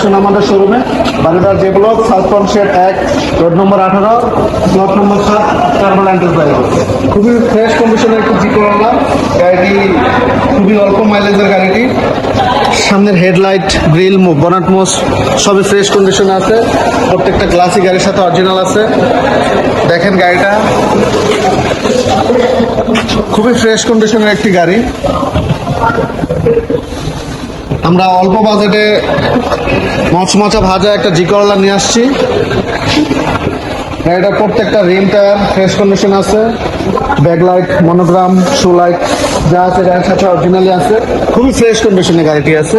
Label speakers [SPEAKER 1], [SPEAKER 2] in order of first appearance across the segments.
[SPEAKER 1] আসুন আমাদের শোরুমে, বারিদার যে block, south পাম্পশেড 1, road number 18, plot নম্বর 7, টার্মিনাল এন্টারপ্রাইজ। খুবই ফ্রেশ কন্ডিশনের একটি জি করোলা গাড়িটি, খুবই অল্প মাইলেজের গাড়িটি। সামনের হেডলাইট, গ্রিল, বনাট মোস সবই ফ্রেশ কন্ডিশনে আছে। প্রত্যেকটা গ্লাসই গাড়ির সাথে অরিজিনাল আছে। দেখেন গাড়িটা খুবই ফ্রেশ কন্ডিশনের একটি গাড়ি। আমরা অল্প বাজেটে মচমচা ভাজা একটা জি করলা নিয়ে আসছি। গাড়িটার প্রত্যেকটা রিম টায়ার ফ্রেশ কন্ডিশন আছে। ব্যাকলাইট, মনোগ্রাম, শু লাইট যা আছে গাড়ির সাথে অরিজিনালি আছে। খুবই ফ্রেশ কন্ডিশনে গাড়িটি আছে।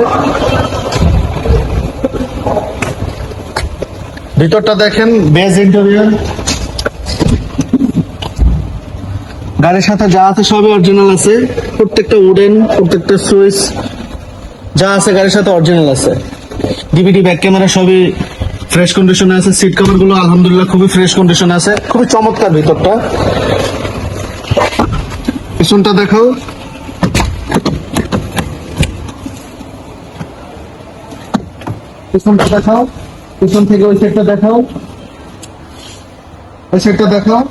[SPEAKER 1] ভিতরটা দেখেন, বেজ ইন্টেরিয়র। গাড়ির সাথে যা আছে সবই অরিজিনাল আছে। প্রত্যেকটা উডেন, প্রত্যেকটা সুইচ যা আছে গাড়ির সাথে অরিজিনাল আছে। ডিভিডি, ব্যাক ক্যামেরা সবই ফ্রেশ কন্ডিশনে আছে। সিট কভার গুলো আলহামদুলিল্লাহ খুবই ফ্রেশ কন্ডিশনে আছে। খুবই চমৎকার ভিতরটা। পিছনটা দেখো, পিছনটা দেখাও, পিছন থেকে ওই সাইডটা দেখাও, ওই সাইডটা দেখাও।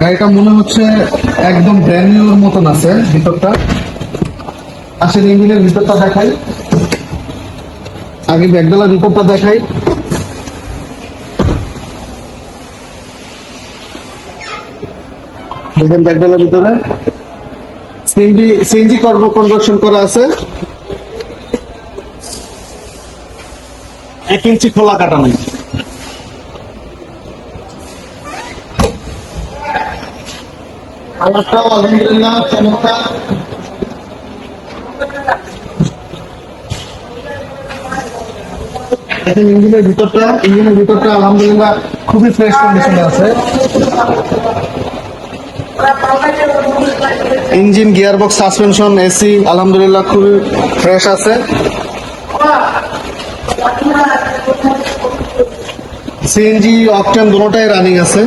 [SPEAKER 1] গাড়িটা মনে হচ্ছে একদম ব্র্যান্ড নিউর মতন আছে ভিতরটা। আসেন ইঞ্জিনের ভিতরটা দেখাই, আগে ব্যাকডালার ভিতরটা দেখাই। দেখেন ব্যাকডালার ভিতরে সিএনজি কনভার্সন করা আছে। 1 ইঞ্চি খোলা কাটা নেই। কালারটাও আলহামদুলিল্লাহ চমৎকার। দেখেন ইঞ্জিনের ভিতরটা আলহামদুলিল্লাহ খুবই ফ্রেশ কন্ডিশনে আছে। ইঞ্জিন, গিয়ারবক্স, সাসপেনশন, এসি আলহামদুলিল্লাহ খুবই ফ্রেশ আছে। সিএনজি, অকটেন দুটোটাই রানিং আছে।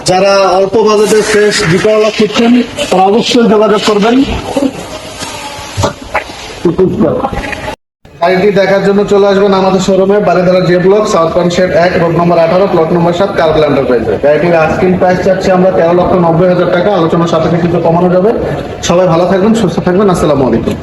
[SPEAKER 1] যারা অল্প বাজেটে ফ্রেশ জি করোলা খুঁজছেন তারা অবশ্যই যোগাযোগ করবেন। গাড়িটি দেখার জন্য চলে আসবেন আমাদের শোরুমে, বারিধারা যে block, south পাম্পশেড 1, road number 18, plot নম্বর 7, টার্মিনাল এন্টারপ্রাইজে। গাড়িটির আস্কিং প্রাইস চাচ্ছি আমরা 13,90,000 টাকা। আলোচনার সাথে কিছু কমানো যাবে। সবাই ভালো থাকবেন, সুস্থ থাকবেন। আসসালামু আলাইকুম।